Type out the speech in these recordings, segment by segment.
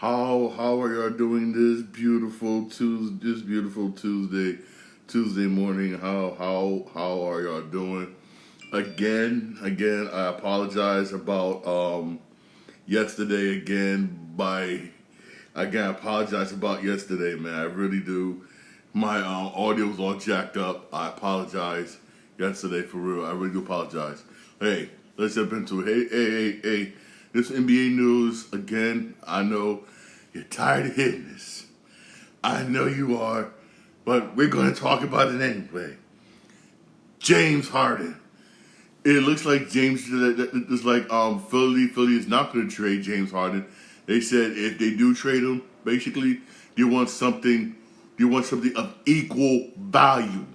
How are y'all doing this beautiful Tuesday morning? How are y'all doing? Again, I apologize about yesterday I apologize about yesterday, man. I really do. My audio was all jacked up. I apologize yesterday for real. I really do apologize. Hey, let's jump into it. Hey. This NBA news again. I know you're tired of hearing this. I know you are, but we're going to talk about it anyway. James Harden. It looks like Philly is not going to trade James Harden. They said if they do trade him, basically they want something of equal value,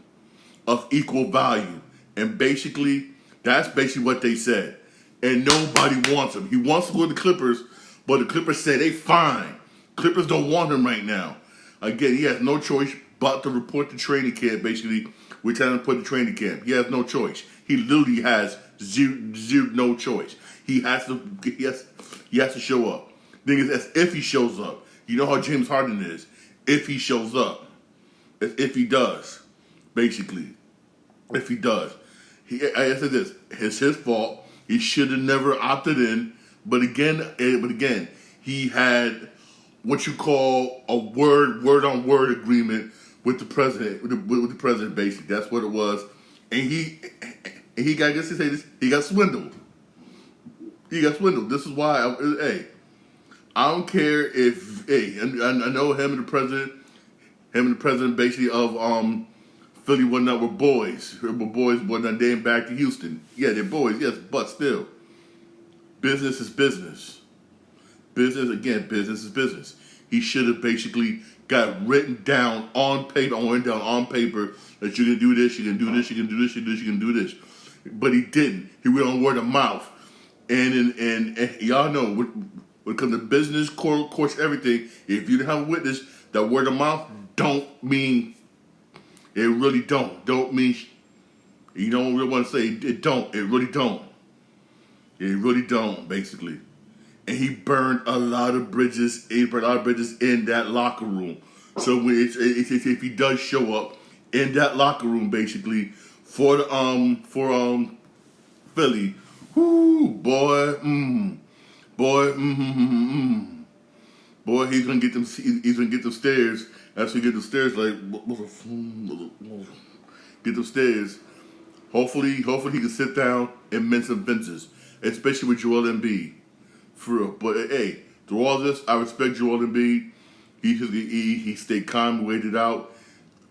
and basically that's basically what they said. And nobody wants him. He wants to go to the Clippers, but the Clippers said they fine. Clippers don't want him right now. Again, he has no choice but to report the training camp. Basically, we're trying to put the training camp. He has no choice. He literally has zero no choice. He has to show up. Thing is, as if he shows up. You know how James Harden is. If he shows up, if he does, basically, if he does, I said this. It's his fault. He should have never opted in. But again, he had what you call a word on word agreement with the president, with the president, basically. That's what it was. And he got, I guess to say this, he got swindled. This is why, I don't care if, I know him and the president basically of Philly whatnot were boys. Were boys whatnot dating back to Houston. Yeah, they're boys, yes, but still. Business is business. Business is business. He should have basically got written down on paper that you can do this, you can do this, you can do this, you can do this. But he didn't. He went on word of mouth. And y'all know, when it comes to business, course, everything, if you don't have a witness, that word of mouth don't mean. It really don't. Don't mean. You don't really want to say it don't. It really don't. It really don't, basically. And he burned a lot of bridges. He burned a lot of bridges in that locker room. So if he does show up in that locker room, basically for Philly, boy, he's gonna get them. He's gonna get them stairs. After he get the stairs, get them stairs. Hopefully he can sit down and mend some fences, especially with Joel Embiid, for real. But hey, through all this, I respect Joel Embiid. He stayed calm, waited out.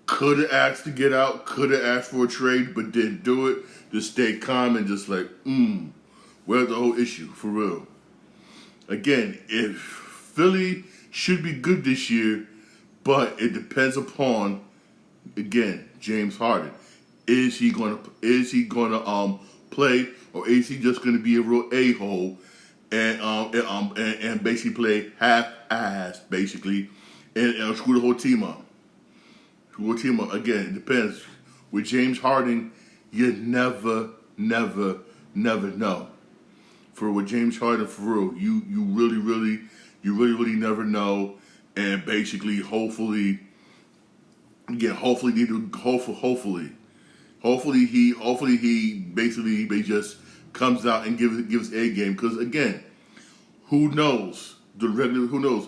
Could have asked to get out. Could have asked for a trade, but didn't do it. Just stayed calm and just where's the whole issue, for real? Again, if Philly should be good this year, but it depends upon, again, James Harden. Is he gonna play, or is he just gonna be a real a-hole and basically play half-ass, basically, and screw the whole team up? Again, it depends. With James Harden, you never know. With James Harden, for real, you really never know. And basically, hopefully he basically just comes out and gives a game. Because again, who knows? Who knows?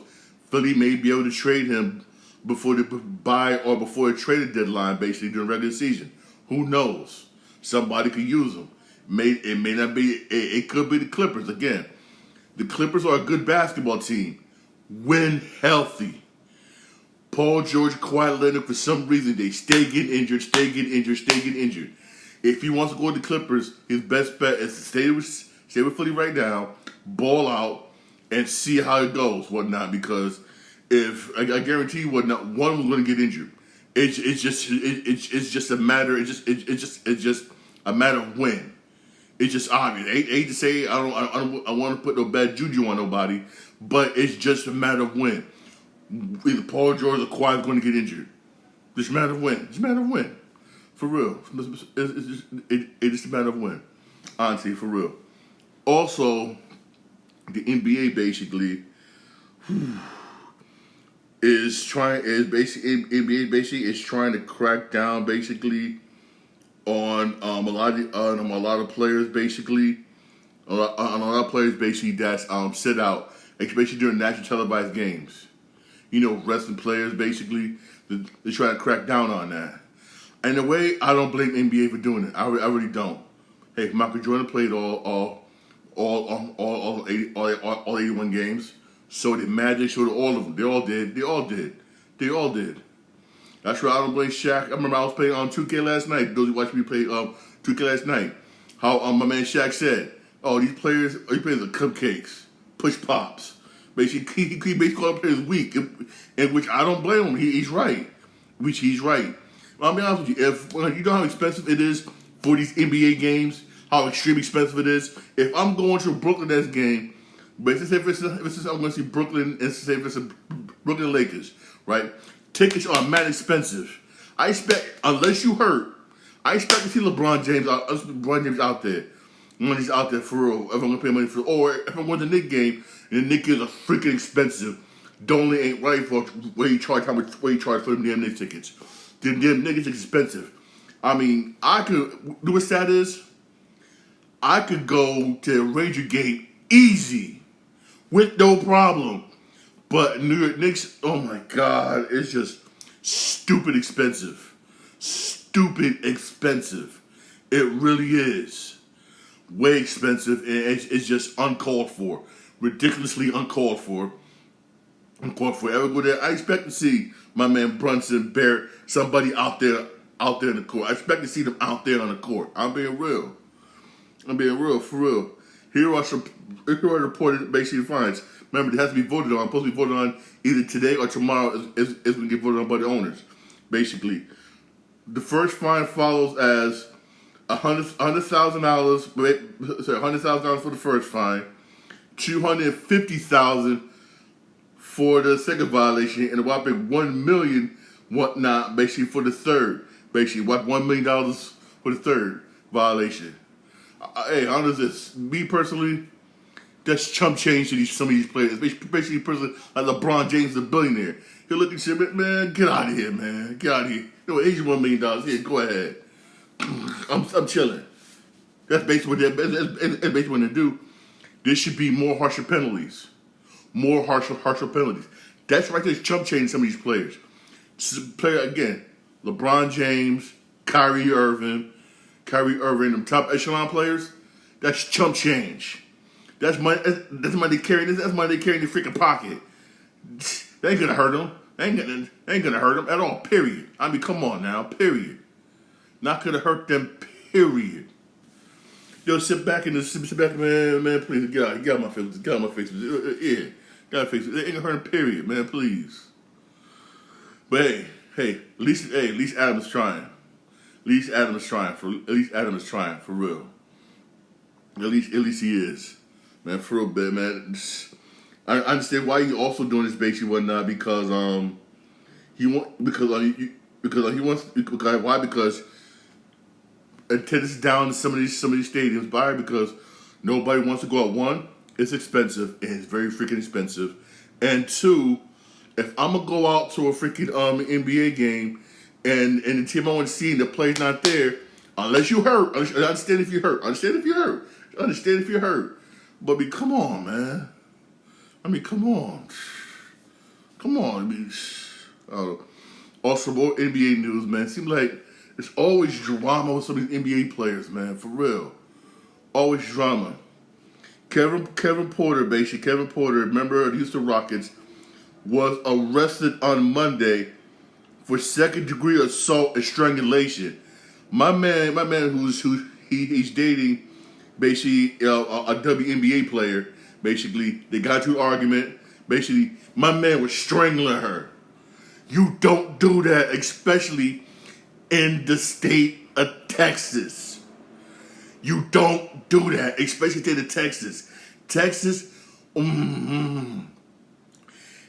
Philly may be able to trade him before the trade deadline, basically during regular season. Who knows? Somebody could use him. It may not be. It could be the Clippers again. The Clippers are a good basketball team when healthy. Paul George, Kawhi Leonard, for some reason, they stay getting injured. If he wants to go to the Clippers, his best bet is to stay with Philly right now, ball out, and see how it goes, whatnot. Because if I guarantee you, whatnot, one was going to get injured. It's just a matter. It's just a matter of when. It's just obvious. I hate to say I don't want to put no bad juju on nobody, but it's just a matter of when. Either Paul George or Kawhi is going to get injured. It's a matter of when. For real. It's just a matter of when. Honestly, for real. Also, the NBA basically NBA basically is trying to crack down basically on a lot of players basically on a lot of players basically that's sit out, especially during national televised games. You know, wrestling players basically they try to crack down on that. And in a way, I don't blame NBA for doing it. I really don't. Hey, Michael Jordan played all 81 games. So did Magic. So did all of them. They all did. That's why I don't blame Shaq. I remember I was playing on 2K last night. Those who watched me play 2K last night. How my man Shaq said, "Oh, these players are cupcakes, push pops." Basically, he basically called players weak, in which I don't blame him. He's right. Which he's right. I'll be honest with you. If you know how expensive it is for these NBA games, how extremely expensive it is. If I'm going to a Brooklyn Nets game, but let's say if I'm going to see Brooklyn, and say if it's a Brooklyn Lakers, right? Tickets are mad expensive. I expect, unless you hurt, I expect to see LeBron James out there. When he's out there for real, if I'm gonna pay money for, or if I'm going to the Knicks game and the Knicks are freaking expensive, Donley ain't right for where you charge for them damn Knicks tickets. The damn Knicks expensive. I mean, I could do what sad is. I could go to a Ranger game easy, with no problem. But New York Knicks, oh my God, it's just stupid expensive. Stupid expensive. It really is. Way expensive, and it's just uncalled for. Ridiculously uncalled for. Ever go there, I expect to see my man Brunson, Barrett, somebody out there in the court. I expect to see them out there on the court. I'm being real, for real. Here are reported basically fines. Remember, it has to be voted on. It's supposed to be voted on either today or tomorrow is when it get voted on by the owners. Basically, the first fine follows as $100,000. $100,000 for the first fine, $250,000 for the second violation, and a whopping $1 million whatnot basically for the third. Basically, $1 million for the third violation. Hey, how does this? Me personally, that's chump change to some of these players, especially a person like LeBron James, the billionaire. He'll look at you, man, get out of here, man. Get out of here. You know, $81 million. Here, go ahead. I'm chilling. That's basically what they do. There should be more harsher penalties. Harsher penalties. That's right there's chump change some of these players. Player again, LeBron James, Kyrie Irving, them top echelon players, that's chump change. That's money they carry. That's money they carry in their freaking pocket. They ain't gonna hurt them. They ain't gonna hurt them at all. Period. I mean, come on now. Period. Not gonna hurt them. Period. Yo, sit back, man. Please get out of my face. Get out of my face. Yeah, get out of my face. They ain't gonna hurt them. Period, man. Please. But hey, at least Adams trying. At least Adam is trying for real. At least he is, man. For real, bit, man. I understand why you also doing this basically whatnot because attendance is down in some of these stadiums. Why? Because nobody wants to go out. One, it's expensive and it's very freaking expensive, and two, if I'm gonna go out to a freaking NBA game. And the team I want to see, the player's not there, unless you hurt. I understand if you're hurt. But I mean, come on, man. Come on. Also, more NBA news, man. Seems like there's always drama with some of these NBA players, man. For real. Always drama. Kevin Porter, member of the Houston Rockets, was arrested on Monday for second-degree assault and strangulation. My man, he's dating basically a WNBA player. Basically, they got into an argument. Basically, my man was strangling her. You don't do that, especially in the state of Texas. You don't do that, especially in the state of Texas.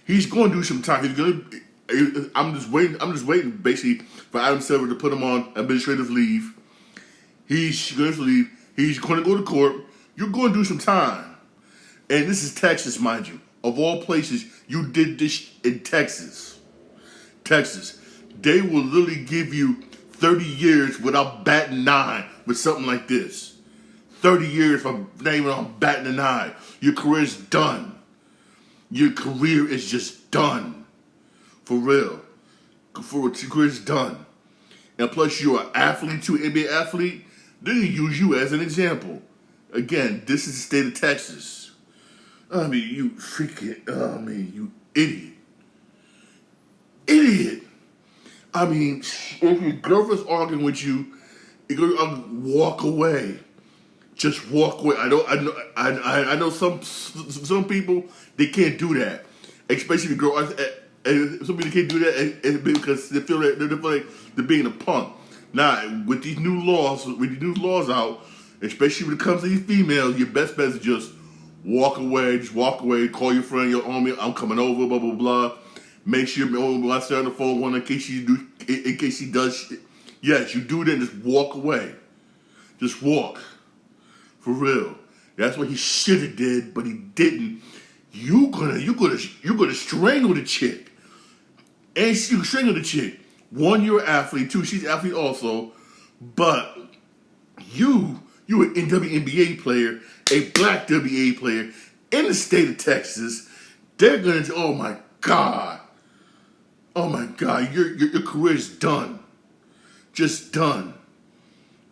He's going to do some time. I'm just waiting, basically, for Adam Silver to put him on administrative leave. He's going to leave. He's going to go to court. You're going to do some time. And this is Texas, mind you. of all places, you did this in Texas. Texas. They will literally give you 30 years without batting an eye with something like this. 30 years for not even on batting an eye. Your career is done. Your career is just done. For real. Your career is done. And plus you're an athlete too, NBA athlete, they're going to use you as an example. Again, this is the state of Texas. I mean, you you idiot. Idiot. I mean, if your girlfriend's arguing with you, you're gonna walk away. Just walk away. I know some people they can't do that, especially if girl. Some people can't do that because they feel like they're being a punk. Now, with these new laws out, especially when it comes to these females, your best bet is just walk away. Just walk away. Call your friend, your homie. I'm coming over. Blah blah blah. Make sure I stay on the phone one in case she does shit. Yes, you do that. Just walk away. Just walk. For real. That's what he should have did, but he didn't. You're gonna strangle the chick. And you strangle the chick. One, you're an athlete. Two, she's an athlete also. But you're an WNBA player, a black WNBA player in the state of Texas. They're gonna, oh my God. Oh my God, your career is done. Just done.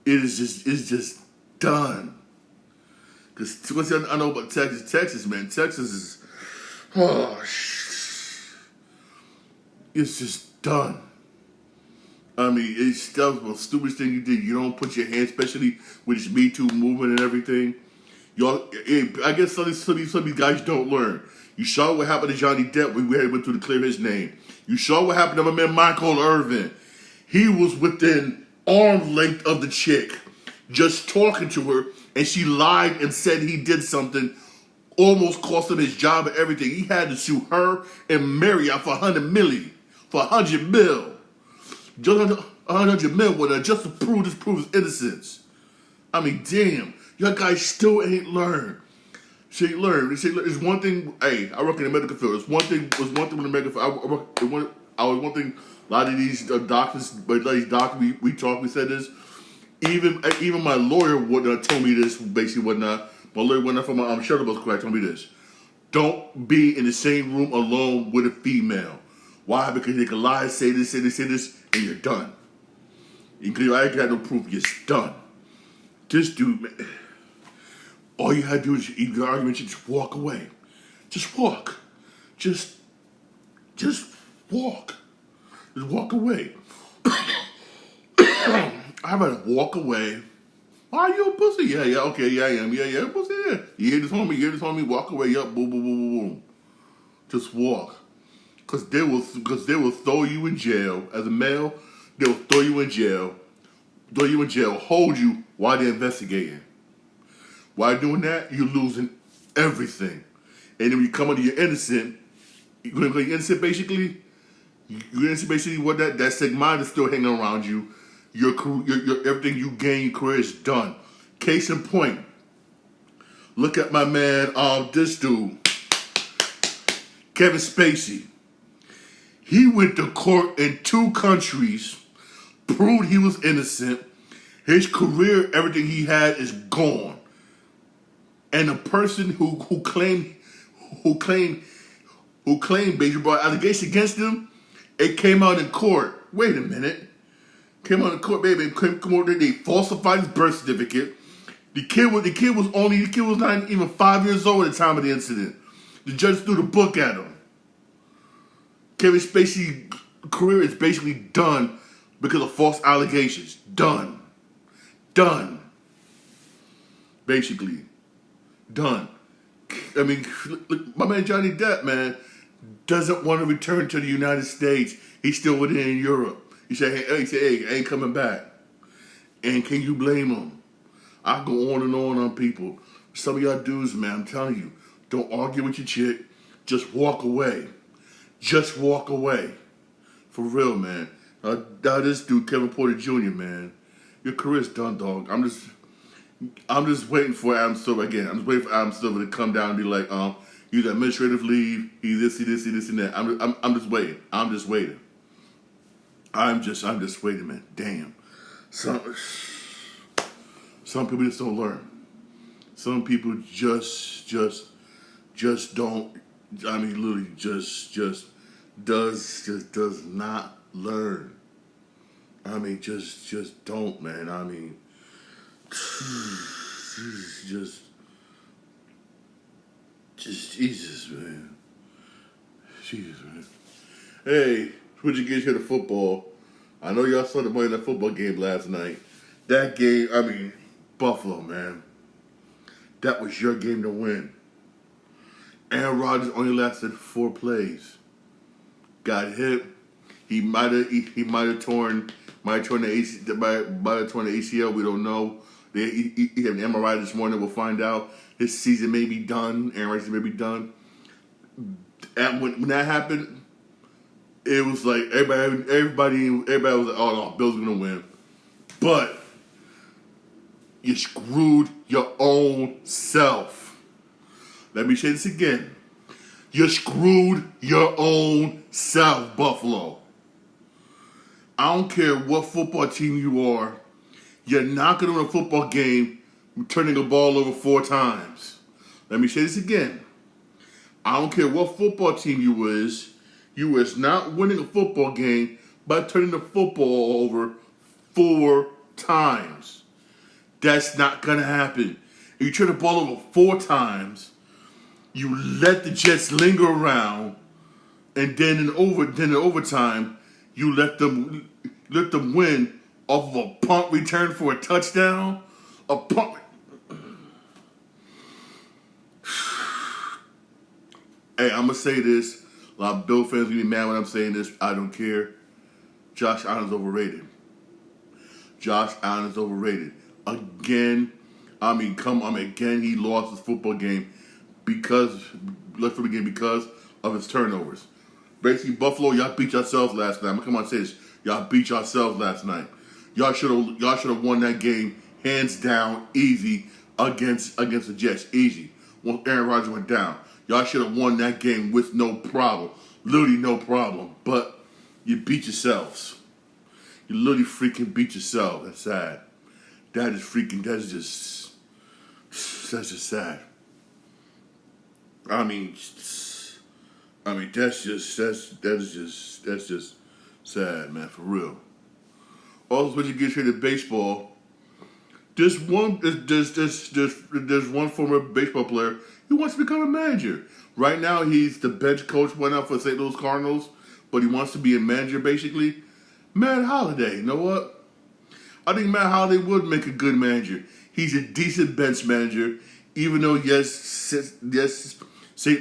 It's just done. Because what's I know about Texas, man. Texas is, it's just done. I mean, it's that was the stupidest thing you did. You don't put your hand, especially with this Me Too movement and everything. Y'all, I guess some of these guys don't learn. You saw what happened to Johnny Depp when we went through to clear his name. You saw what happened to my man Michael Irvin. He was within arm's length of the chick, just talking to her, and she lied and said he did something, almost cost him his job and everything. He had to sue her and Marriott for $100 million, for $100 million. Just $100 million just to prove his innocence. I mean, damn, your guys still ain't learned. She ain't learned. It's one thing. Hey, I work in the medical field. It's one thing with the medical field. I was one thing. A lot of these doctors, we said this. Even my lawyer would told me this. Basically, whatnot. My lawyer went up from my shuttle bus correct. Told me this. Don't be in the same room alone with a female. Why? Because they can lie, say this, and you're done. I ain't got no proof. You're done. This dude, man. All you had to do is eat the argument. You just walk away. Just walk. Just walk. Just walk away. I better walk away. Are you a pussy? Yeah, okay, yeah, I am. Yeah, pussy, yeah. You hear this homie, walk away, yup, boom, boom, boom, boom, boom. Just walk. Because they will throw you in jail. As a male, they will throw you in jail, hold you while they're investigating. While doing that, you're losing everything. And then when you come under you're innocent, basically, what that stigma is still hanging around you. Your everything you gain, your career is done. Case in point, look at my man, this dude, Kevin Spacey. He went to court in 2 countries, proved he was innocent. His career, everything he had is gone. And the person who claimed basically brought allegations against him, it came out in court. Wait a minute. Came out in court, baby. They falsified his birth certificate. The kid was not even 5 years old at the time of the incident. The judge threw the book at him. Kevin Spacey's career is basically done because of false allegations. Done. Basically. Done. I mean, look, my man Johnny Depp, man, doesn't want to return to the United States. He's still within Europe. He said, hey, I ain't coming back. And can you blame him? I go on and on people. Some of y'all dudes, man, I'm telling you, don't argue with your chick. Just walk away. Just walk away. For real, man. Now this dude, Kevin Porter Jr., man, your career's done, dog. I'm just waiting for Adam Silver again. I'm just waiting for Adam Silver to come down and be like, He's administrative leave. He's this, and that. I'm just waiting. I'm just waiting. I'm just waiting, man. Damn. Some people just don't learn. Some people just don't. I mean, literally, just does not learn. I mean, just don't, man. I mean, just Jesus, man. Jesus, man. Hey, switching gears here to football. I know y'all saw the Monday Night Football game last night. That game, I mean, Buffalo, man. That was your game to win. Aaron Rodgers only lasted 4 plays. Got hit. He might have torn the ACL. We don't know. He had an MRI this morning. We'll find out. His season may be done. Aaron Rodgers may be done. And when that happened, it was like everybody was like, "Oh no, Bills gonna win," but you screwed your own self. Let me say this again. You screwed your own self, Buffalo. I don't care what football team you are. You're not going to win a football game turning the ball over 4 times. Let me say this again. I don't care what football team you is. You is not winning a football game by turning the football over 4 times. That's not going to happen. If you turn the ball over 4 times, you let the Jets linger around, and then in overtime, you let them win off of a punt return for a touchdown. A punt. Hey, I'm gonna say this. A lot of Bill fans gonna be mad when I'm saying this. I don't care. Josh Allen's overrated. Josh Allen is overrated. Again, again, he lost his football game because of his turnovers. Basically, Buffalo, y'all beat yourselves last night. I'm gonna come on and say this. Y'all beat yourselves last night. Y'all should have won that game hands down, easy against the Jets, easy. Once Aaron Rodgers went down, y'all should have won that game with no problem, literally no problem. But you beat yourselves. You literally freaking beat yourself. That's sad. That's just sad. I mean, that's just sad, man, for real. Also, when you get here to baseball, there's one former baseball player who wants to become a manager. Right now, he's the bench coach went out for St. Louis Cardinals, but he wants to be a manager, basically. Matt Holliday, you know what? I think Matt Holliday would make a good manager. He's a decent bench manager, even though, yes, St.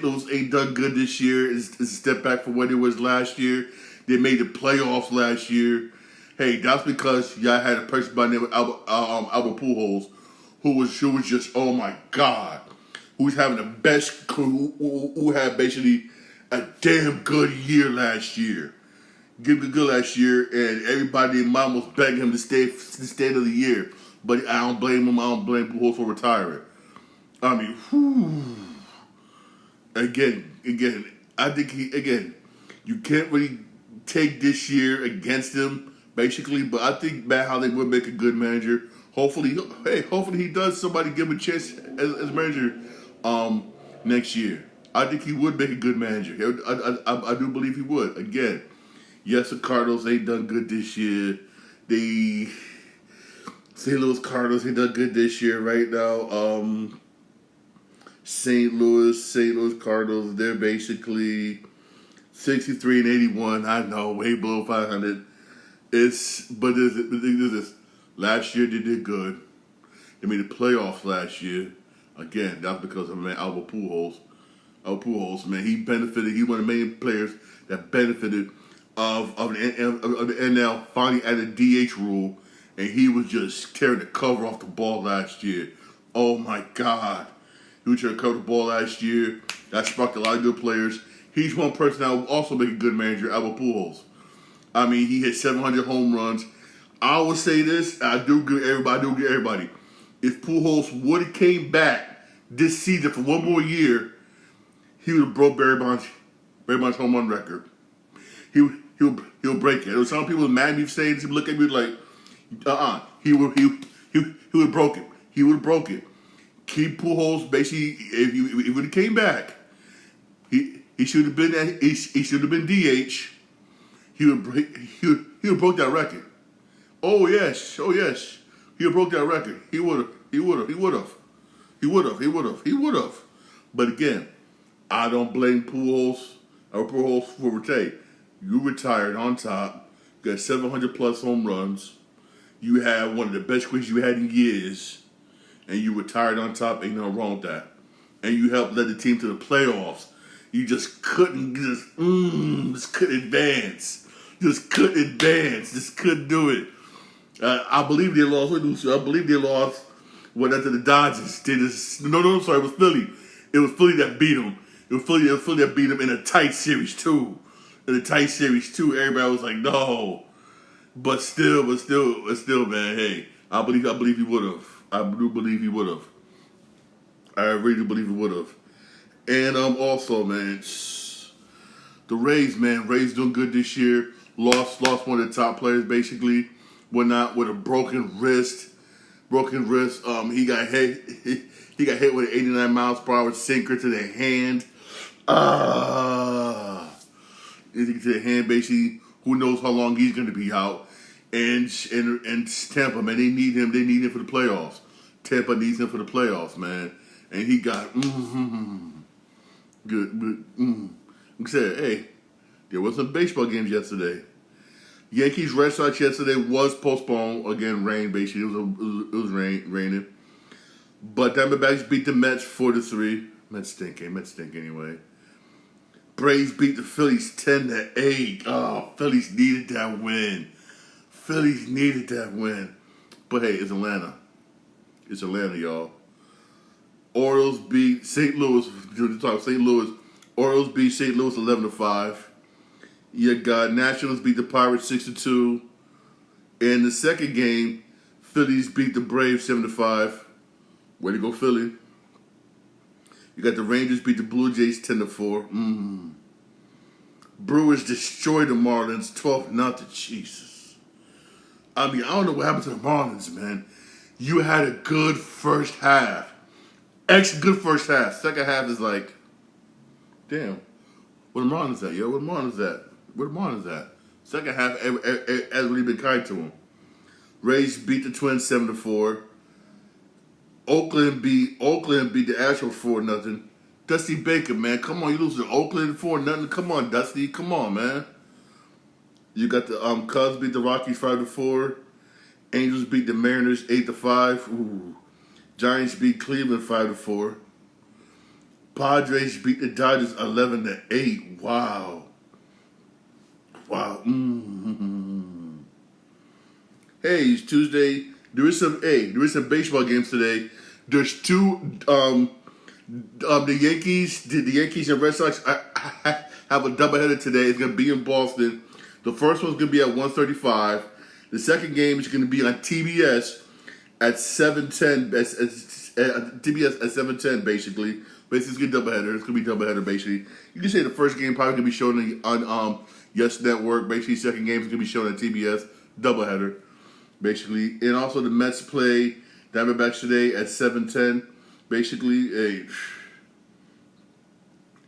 Louis ain't done good this year. It's a step back from what it was last year. They made the playoffs last year. Hey, that's because y'all had a person by the name of Albert Pujols, who was just, oh my God, who's having the best, who had basically a damn good year last year. Good last year, and everybody in mom was begging him to stay of the year. But I don't blame him. I don't blame Pujols for retiring. I mean, whew. Again, I think you can't really take this year against him, basically. But I think Matt Holliday would make a good manager. Hopefully he does. Somebody give him a chance as manager next year. I think he would make a good manager. I do believe he would. Again, yes, the Cardinals ain't done good this year. The St. Louis Cardinals ain't done good this year right now. St. Louis Cardinals, they're basically 63 and 81. I know, way below 500. But there's this. Last year they did good. They made the playoffs last year. Again, that's because of Albert Pujols. Albert Pujols, man, he benefited. He one of the main players that benefited of the NL finally added DH rule, and he was just tearing the cover off the ball last year. Oh my God. He was trying to cover the ball last year. That sparked a lot of good players. He's one person that will also make a good manager, Albert Pujols. I mean, he hit 700 home runs. I will say this, I do agree with everybody. If Pujols would have came back this season for one more year, he would have broke Barry Bonds home run record. He'll break it. There were some people in Miami saying, he would look at me like, he would have broke it. He would have broke it. Keep Pujols basically. If he would have came back, he should have been he should have been DH. He would have broke that record. Oh yes. He would have broke that record. He would have. But again, I don't blame Pujols for retiring. You retired on top. Got 700 plus home runs. You had one of the best careers you had in years, and you retired on top. Ain't nothing wrong with that. And you helped lead the team to the playoffs. You just couldn't couldn't advance. Just couldn't do it. I believe they lost. I believe they lost. Went after the Dodgers. No, sorry, it was Philly. It was Philly that beat them. It was Philly that beat them in a tight series too. Everybody was like, no. But still, man, hey, I believe he would have. I do believe he would have. I really do believe he would have. And also, man, the Rays doing good this year. Lost one of the top players, basically. Went out with a broken wrist. He got hit with an 89 miles per hour sinker to the hand. To the hand, basically. Who knows how long he's going to be out? And Tampa, man, they need him. They need him for the playoffs. Tampa needs him for the playoffs, man. And he got good. Like I said, hey, there was some baseball games yesterday. Yankees Red Sox yesterday was postponed. Again, rain, basically. It was raining. But Diamondbacks beat the Mets 4-3. Mets stink anyway. Braves beat the Phillies 10-8. Oh, Phillies needed that win. But hey, it's Atlanta. Y'all. Orioles beat St. Louis. Orioles beat St. Louis 11-5. You got Nationals beat the Pirates 6-2. In the second game, Phillies beat the Braves 7-5. Way to go, Philly. You got the Rangers beat the Blue Jays 10-4. Brewers destroyed the Marlins 12-0. Jesus. I mean, I don't know what happened to the Marlins, man. You had a good first half. Good first half. Second half is like, damn. Where the Marlins at, yo? Where the Marlins at? Second half has really been kind to them. Rays beat the Twins 7-4. Oakland beat the Astros 4-0. Dusty Baker, man, come on, you lose to Oakland 4-0. Come on, Dusty, come on, man. You got the Cubs beat the Rockies 5-4. Angels beat the Mariners 8-5. Ooh. Giants beat Cleveland 5-4. Padres beat the Dodgers 11-8. Wow. Hey, it's Tuesday. There is some baseball games today. There's two the Yankees and Red Sox have a doubleheader today. It's gonna be in Boston. The first one's gonna be at 1:35. The second game is gonna be on TBS at 7:10. TBS at 7:10, basically. Basically, it's gonna be doubleheader. It's gonna be doubleheader, basically. You can say the first game probably gonna be shown on Yes Network. Basically, second game is gonna be shown on TBS. Doubleheader, basically. And also the Mets play Diamondbacks today at 7:10. Basically,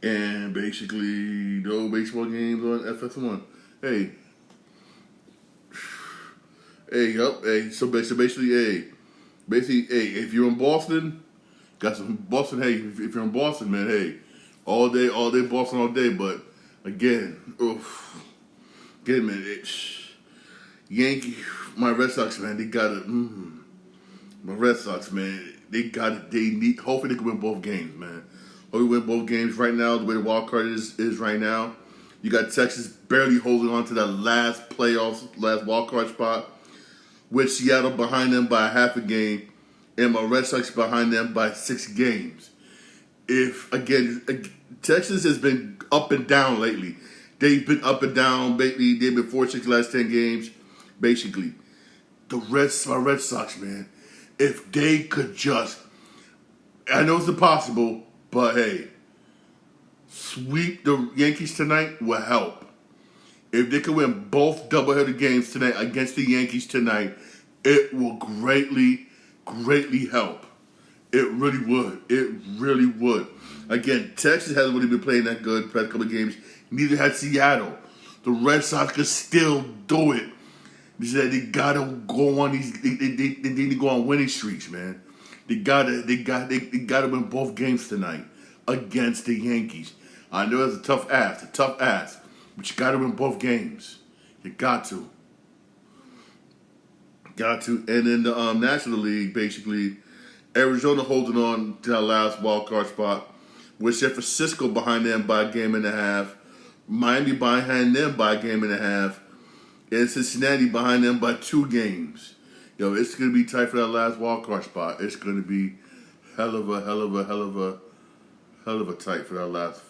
and basically no baseball games on FS1. Hey. So basically, if you're in Boston, got some Boston. Hey, if you're in Boston, man, hey, all day, Boston, all day. But again, man, Yankee, my Red Sox, man, they got it. My Red Sox, man, they got it. They need. Hopefully, they can win both games, man. Hopefully, win both games right now. The way the wild card is right now, you got Texas barely holding on to that last wild card spot, with Seattle behind them by half a game, and my Red Sox behind them by 6 games. Texas has been up and down lately. They've been up and down lately. They've been 4-6 last 10 games, basically. My Red Sox, man, if they could just, I know it's impossible, but hey, sweep the Yankees tonight will help. If they can win both doubleheader games tonight against the Yankees tonight, it will greatly, greatly help. It really would. It really would. Again, Texas hasn't really been playing that good the past couple of games. Neither has Seattle. The Red Sox could still do it. They gotta go on these. They need to go on winning streaks, man. They gotta win both games tonight against the Yankees. I know it's a tough ask, but you gotta win both games. You got to. And in the National League, basically, Arizona holding on to that last wild card spot, with San Francisco behind them by a game and a half, Miami behind them by a game and a half, and Cincinnati behind them by 2 games. It's gonna be tight for that last wild card spot. It's gonna be hell of a tight for the last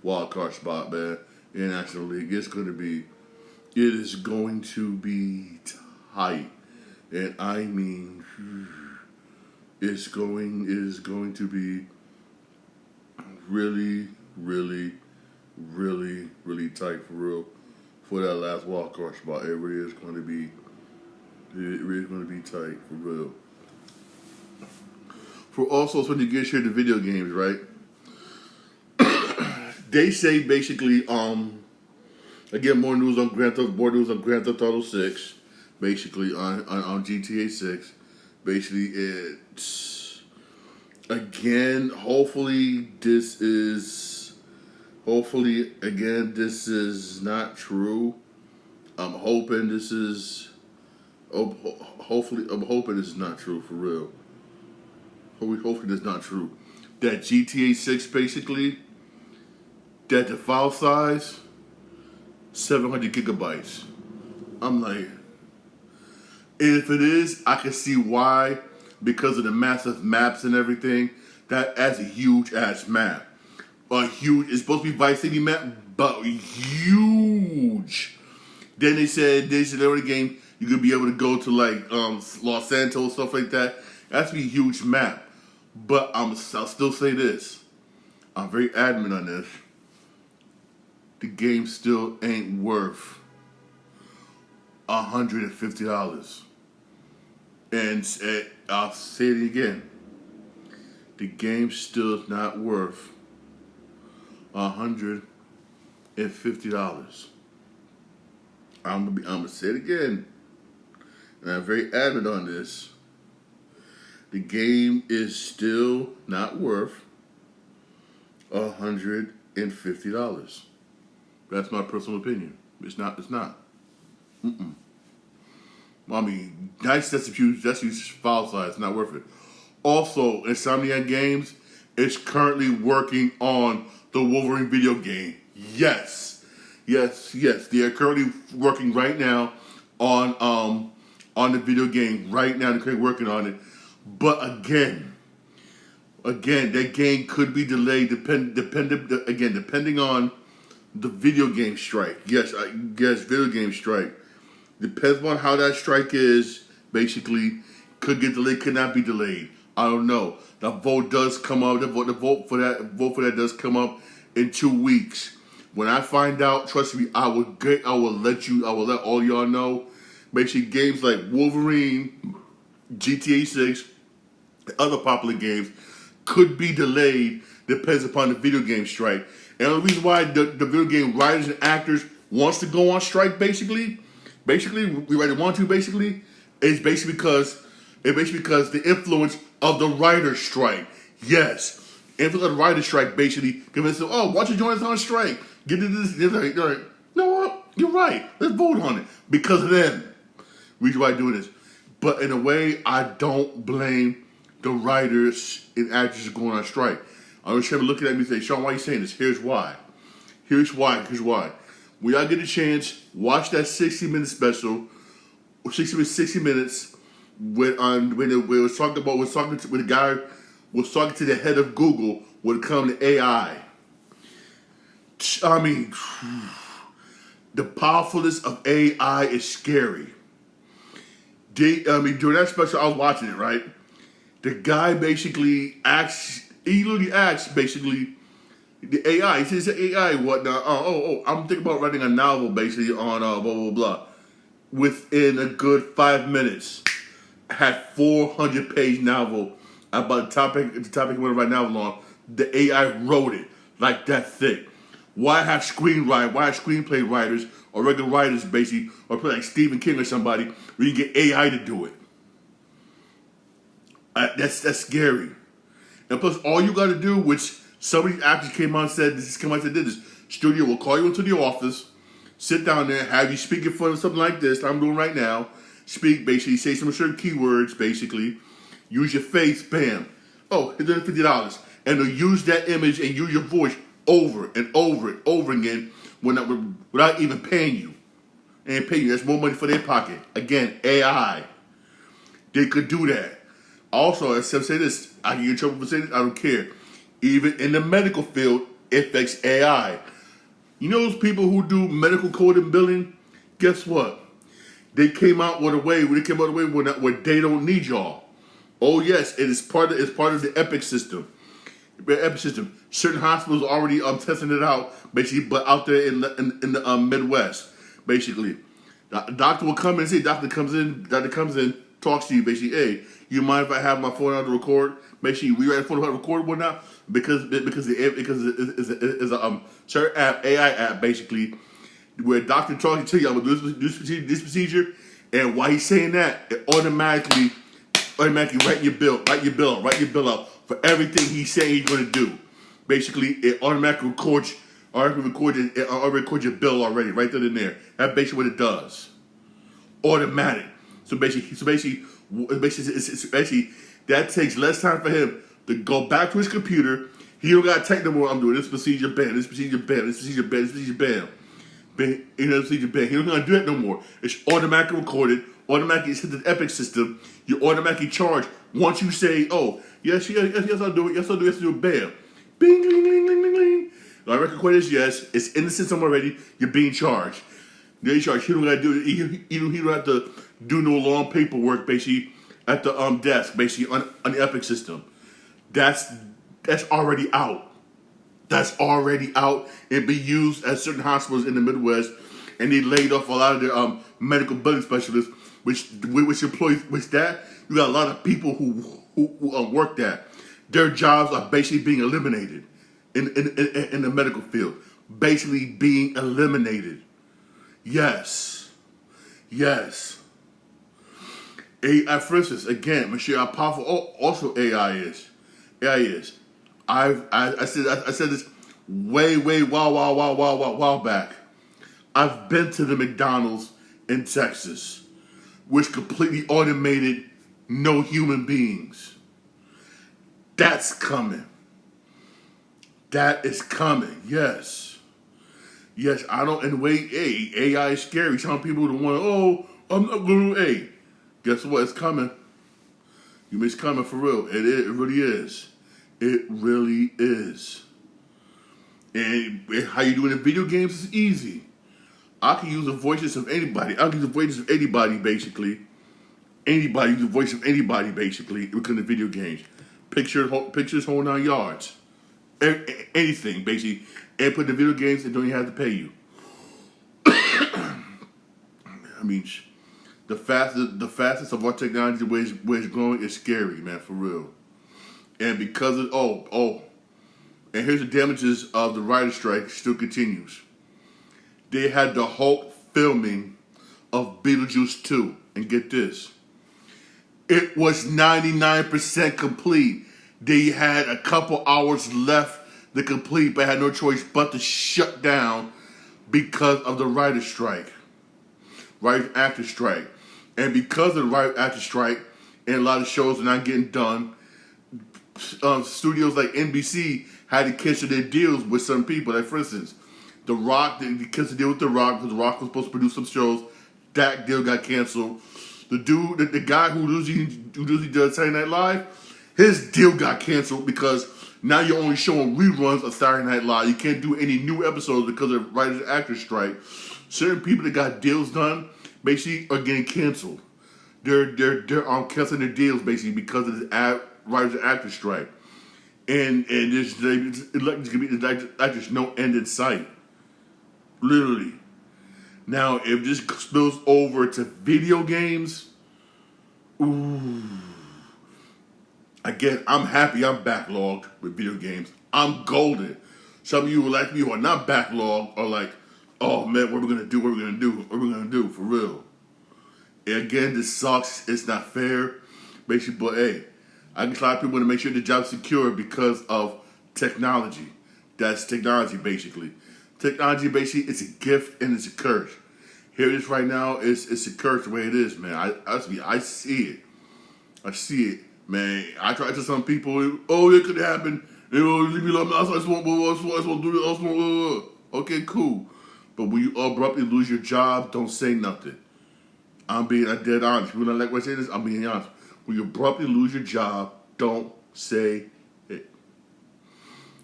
wild card spot, man. In the National League, it is going to be tight, and I mean, it is going to be really, really, really, really tight for real for that last wild card spot. It really is going to be. It really is going to be tight for real. For also, when you get here to video games, right? They say basically, again, more news on Grand Theft Auto 6, basically on GTA 6. Basically, it's again. Hopefully, this is not true. I'm hoping this is. I'm hoping this is not true for real. Hopefully this is not true. That GTA 6 basically, that the file size, 700 gigabytes. I'm like, if it is, I can see why, because of the massive maps and everything. That's a huge ass map. It's supposed to be Vice City map, but huge. Then they said every game you could be able to go to like Los Santos, stuff like that. That's be a huge map. But I'll still say this. I'm very adamant on this. The game still ain't worth $150. And I'll say it again. The game still is not worth $150. I'm gonna say it again. And I'm very adamant on this. The game is still not worth $150. That's my personal opinion. It's not. I mean, that's huge file size. It's not worth it. Also, Insomniac Games is currently working on the Wolverine video game. Yes. They are currently working right now on the video game. Right now, they're currently working on it. But again, that game could be delayed depending on the video game strike. Yes, video game strike. Depends on how that strike is. Basically, could get delayed, could not be delayed. I don't know. The vote does come up. The vote for that does come up in 2 weeks. When I find out, trust me, I will let all y'all know. Basically, games like Wolverine, GTA 6, other popular games could be delayed. Depends upon the video game strike. And the reason why the video game writers and actors wants to go on strike, basically, we write it want to, basically, is basically because the influence of the writer's strike. Yes, influence of the writer's strike, basically, convince them, why don't you join us on strike? Get into this. They're like, you know what? You're right. Let's vote on it. Because of them. Reason why I do this. But in a way, I don't blame the writers and actors going on strike. I was looking at me and say, Sean, why are you saying this? Here's why. When y'all get a chance, watch that 60-minute special, 60 minutes, when the guy was talking to the head of Google when it comes to AI. I mean, the powerfulness of AI is scary. During that special, I was watching it, right? The guy basically literally asked, basically, The AI, he says AI, whatnot. I'm thinking about writing a novel basically on blah blah blah. Within a good 5 minutes, I had 400-page novel about the topic I'm going to write novel on. The AI wrote it like that thick. Why have screenplay writers or regular writers basically, or play like Stephen King or somebody, where you get AI to do it? That's scary. And plus, all you got to do, which somebody actually came out and said, did this. Studio will call you into the office, sit down there, have you speak in front of something like this that I'm doing right now. Speak, basically, say some certain keywords, basically. Use your face, bam. Oh, it's $50. And they'll use that image and use your voice over and over and over again without even paying you. And paying you. That's more money for their pocket. Again, AI. They could do that. Also, as I say this, I can get in trouble for saying this, I don't care. Even in the medical field, it affects AI. You know those people who do medical code and billing? Guess what? They came out with a way where they don't need y'all. Oh yes, it's part of the Epic system. The Epic system. Certain hospitals are already testing it out, basically, but out there in the Midwest, basically. The doctor will come in and say, doctor comes in, talks to you, basically, hey, you mind if I have my phone out to record? Basically, we write a phone out to record one now because it's a certain app, AI app, basically, where a doctor talks to you, I'm gonna do this procedure, and while he's saying that, it automatically write your bill out for everything he's saying he's gonna do. Basically, it automatically records your bill already, right then and there. That's basically what it does. Automatic. So basically, that takes less time for him to go back to his computer. He don't got to type no more. I'm doing this procedure, bam, this procedure, bam, this procedure, bam, this procedure, bam. He don't got to do that no more. It's automatically recorded, automatically it's hit the Epic system. You automatically charge once you say, oh, yes, I'll do it, yes, I'll do it, bam. Bing, bing, bing, bing, bing, bing. The record quote is yes, it's in the system already, you're being charged. You're charged. He don't got to do it. He don't have to do no long paperwork, basically, at the desk, basically, on the Epic system. That's already out. That's already out and be used at certain hospitals in the Midwest, and they laid off a lot of their medical billing specialists, which employees, you got a lot of people who work that. Their jobs are basically being eliminated in the medical field. Basically being eliminated. Yes. AI, for instance, again, Michelle, how powerful also AI is. I said this way while back. I've been to the McDonald's in Texas, which completely automated, no human beings. That's coming. That is coming. Yes, I don't. And wait, AI is scary. Some people don't want. I'm not going to. Hey, guess what? It's coming. It's coming for real. It really is. It really is. And how you do it in video games is easy. I can use the voices of anybody. I can use the voices of anybody, basically. Anybody use the voice of anybody, basically, within the video games. Pictures, whole 9 yards. Anything, basically. And put the video games and don't even have to pay you. I mean, the fastest of our technology, where it's growing, is scary, man, for real. And because of and here's the damages of the writer's strike still continues. They had the Hulk filming of Beetlejuice 2, and get this, it was 99% complete. They had a couple hours left to complete, but had no choice but to shut down because of the writer's strike, writer-actor strike. And because of the writer-actor strike, and a lot of shows are not getting done, studios like NBC had to cancel their deals with some people. Like, for instance, The Rock, they canceled the deal with The Rock because The Rock was supposed to produce some shows. That deal got canceled. The guy who usually does Saturday Night Live, his deal got canceled because now you're only showing reruns of Saturday Night Live. You can't do any new episodes because of writers and actors strike. Certain people that got deals done basically are getting canceled. They're canceling their deals basically because of the writers and actors strike. and there's no end in sight, literally. Now, if this spills over to video games, ooh, again, I'm happy I'm backlogged with video games. I'm golden. Some of you like me who are not backlogged are like, oh man, what are we gonna do? What are we gonna do? What are we gonna do for real? And again, this sucks. It's not fair. Basically, but hey, I get a lot of people to make sure the job's secure because of technology. That's technology, basically. Technology, basically, it's a gift and it's a curse. Here it is right now. It's a curse the way it is, man. I see it. I see it, man. I try to tell some people, oh, it could happen. You know, leave me alone. I just want to do this. Okay, cool. But when you abruptly lose your job, don't say nothing. I'm being dead honest. People don't like when I say this. I'm being honest. When you abruptly lose your job, don't say it.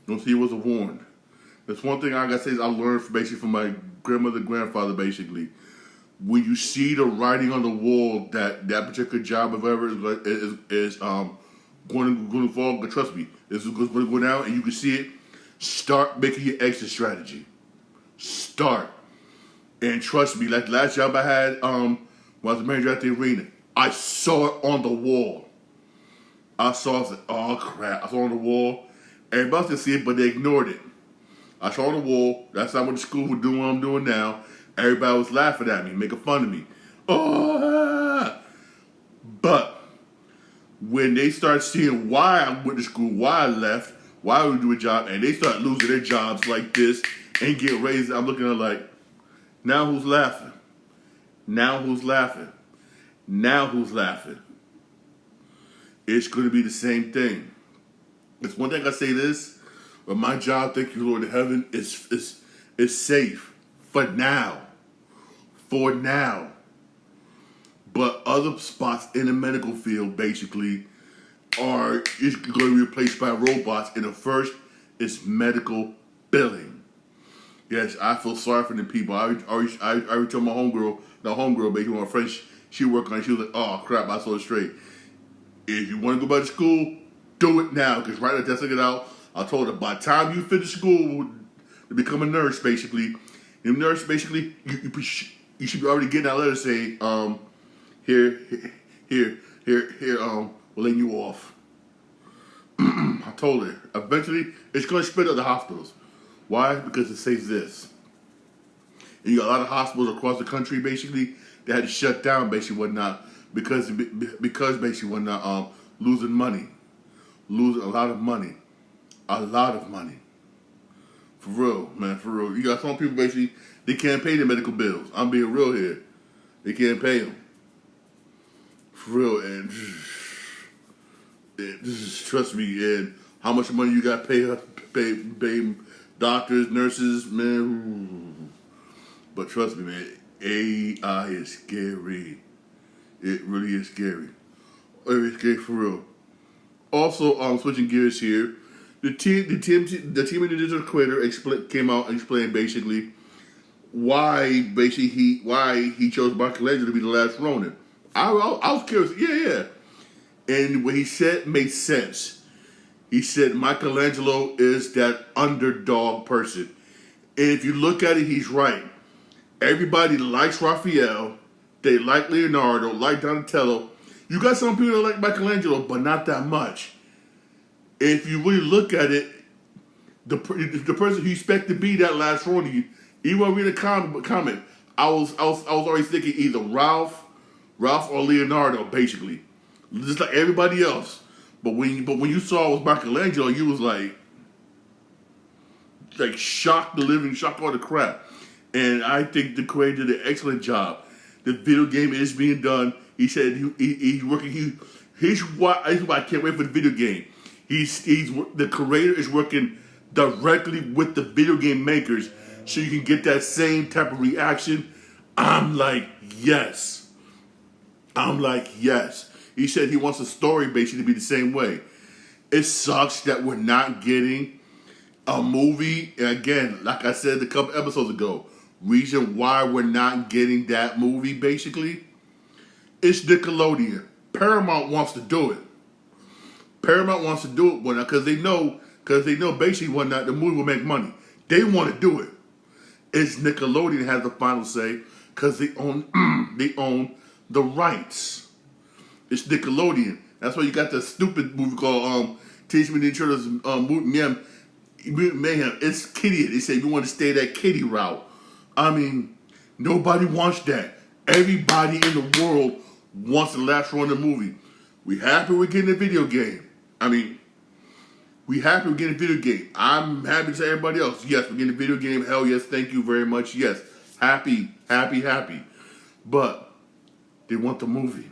Don't see it was a warning. That's one thing I gotta say is I learned basically from my grandmother, grandfather, basically. When you see the writing on the wall that particular job, or whatever, is going to fall, trust me, this is going to go down, and you can see it. Start making your exit strategy. Start, and trust me. Like the last job I had, when I was a manager at the arena, I saw it on the wall. I said, oh crap! I saw it on the wall. Everybody else could see it, but they ignored it. I saw it on the wall. That's how I went to school for doing what I'm doing now. Everybody was laughing at me, making fun of me. Oh, but when they start seeing why I went to school, why I left, why I would do a job, and they start losing their jobs like this and get raised, I'm looking at it like, now who's laughing? Now who's laughing? Now who's laughing? It's going to be the same thing. It's one thing I say this, but my job, thank you, Lord in heaven, is safe for now. For now. But other spots in the medical field, basically, is going to be replaced by robots. And the first is medical billing. Yes, I feel sorry for the people. I told my homegirl, basically, my friend, she worked on it. She was like, oh, crap, I saw it straight. If you want to go back to school, do it now. Because right after testing it out, I told her, by the time you finish school to become a nurse, basically, you should be already getting that letter saying, here, we're letting you off. I told her. Eventually, it's going to spread to the hospitals. Why? Because it says this. And you got a lot of hospitals across the country, basically, that had to shut down, basically, whatnot, because basically, whatnot, losing money. Losing a lot of money. A lot of money. For real, man, for real. You got some people, basically, they can't pay their medical bills. I'm being real here. They can't pay them. For real, and trust me, and how much money you got to pay doctors, nurses, man. But trust me, man, AI is scary. It really is scary. It's scary for real. Also, switching gears here, the team of the digital creator came out and explained basically why he chose Michelangelo to be the last Ronin. I was curious. Yeah. And what he said made sense. He said Michelangelo is that underdog person. And if you look at it, he's right. Everybody likes Raphael. They like Leonardo, like Donatello. You got some people that like Michelangelo, but not that much. If you really look at it, the person who you expect to be that last Ronin, even when I read a comment, I was always thinking either Ralph or Leonardo, basically, just like everybody else. But when you saw it was Michelangelo, you was like shocked all the crap. And I think the creator did an excellent job. The video game is being done. He said he's working. Here's why I can't wait for the video game. The creator is working directly with the video game makers, so you can get that same type of reaction. I'm like, yes. He said he wants the story basically to be the same way. It sucks that we're not getting a movie. And again, like I said a couple episodes ago, reason why we're not getting that movie basically, it's Nickelodeon. Paramount wants to do it. Paramount wants to do it because they know basically the movie will make money. They want to do it. It's Nickelodeon that has the final say because they own they own the rights. It's Nickelodeon. That's why you got that stupid movie called Teenage Mutant Ninja Turtles Mutant Mayhem. It's kiddie. They say we want to stay that kiddie route. I mean, nobody wants that. Everybody in the world wants the last run of the movie. We happy we're getting a video game. I mean, we happy we're getting a video game. I'm happy to say everybody else. Yes, we're getting a video game. Hell yes, thank you very much. Yes, happy. But they want the movie.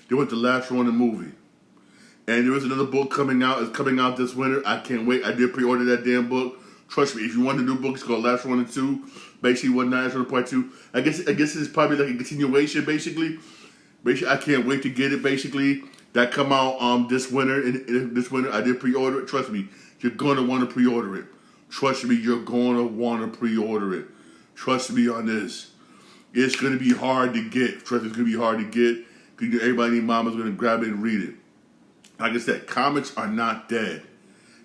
They want the last run of the movie. And there is another book coming out. It's coming out this winter. I can't wait. I did pre-order that damn book. Trust me, if you want a new book, it's called Last One and Two. Basically, One Night on Part 2. I guess it's probably like a continuation, basically. I can't wait to get it, basically. That come out this winter. This winter, I did pre-order it. Trust me, you're going to want to pre-order it. Trust me, you're going to want to pre-order it. Trust me on this. It's going to be hard to get. Trust me, it's going to be hard to get. Because everybody and mama's going to grab it and read it. Like I said, comics are not dead.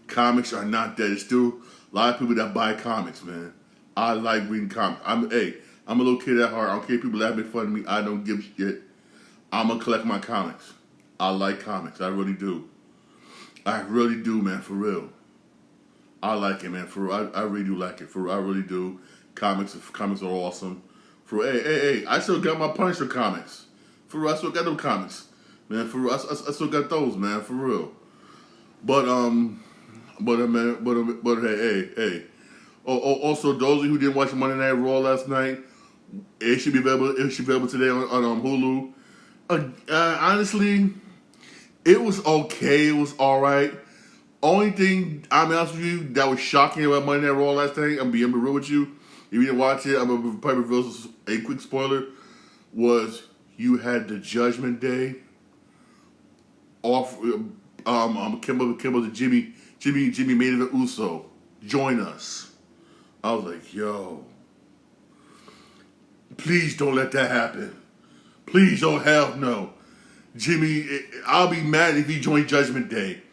Comics are not dead. There's still a lot of people that buy comics, man. I like reading comics. I'm a little kid at heart. I don't care if people laugh make fun of me. I don't give a shit. I'm going to collect my comics. I like comics. I really do. I really do, man, for real. I like it, man. For real. I really do like it. For real. I really do. Comics are awesome. For real. Hey. I still got my Punisher comics. For real. I still got them comics. Man, for real. I still got those, man. For real. But hey. Also, those of you who didn't watch Monday Night Raw last night, it should be available today on Hulu. Honestly, it was okay. It was all right. Only thing, I'm honest with you, that was shocking about Monday Night Raw last night, I'm being real with you. If you didn't watch it, I'm going to probably reveal a quick spoiler, was you had the Judgment Day off, Kimbo to Jimmy made it Uso. Join us. I was like, yo, please don't let that happen. Please, oh hell no. Jimmy, I'll be mad if he joined Judgment Day.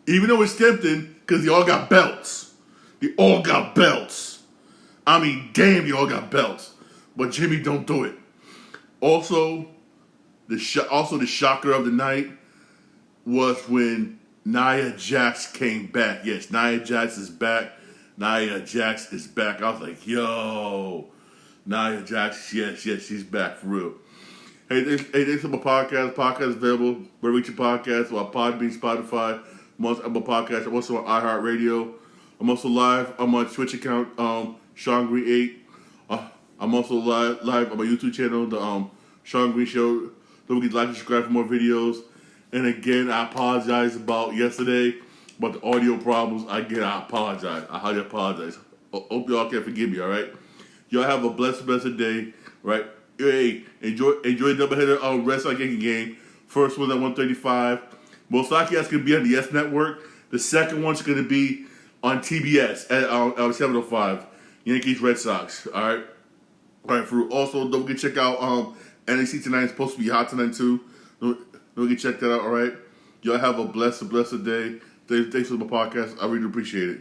Even though it's tempting, because they all got belts. They all got belts. I mean, damn, they all got belts. But Jimmy, don't do it. Also, the shocker of the night was when Nia Jax came back. Yes, Nia Jax is back. Nia Jax is back. I was like, yo, Nia Jax, yes, she's back for real. Hey, thanks for my podcast. Podcast is available where reach your podcast on Podbean, Spotify, most other podcasts. I'm also on iHeartRadio. I'm also live on my Twitch account, Sean Green 8. I'm also live on my YouTube channel, the Sean Green Show. Don't forget to like and subscribe for more videos. And again, I apologize about yesterday, about the audio problems. I apologize. I highly apologize. Hope y'all can forgive me, all right? Y'all have a blessed day, right? Hey, enjoy the doubleheader wrestling game. First one's at 135. Most likely that's going to be on the S Network. The second one's going to be on TBS at 7:05. Yankees Red Sox. All right. Also, don't forget to check out NXT tonight. It's supposed to be hot tonight too. Don't forget to check that out. All right. Y'all have a blessed day. Thanks for my podcast. I really appreciate it.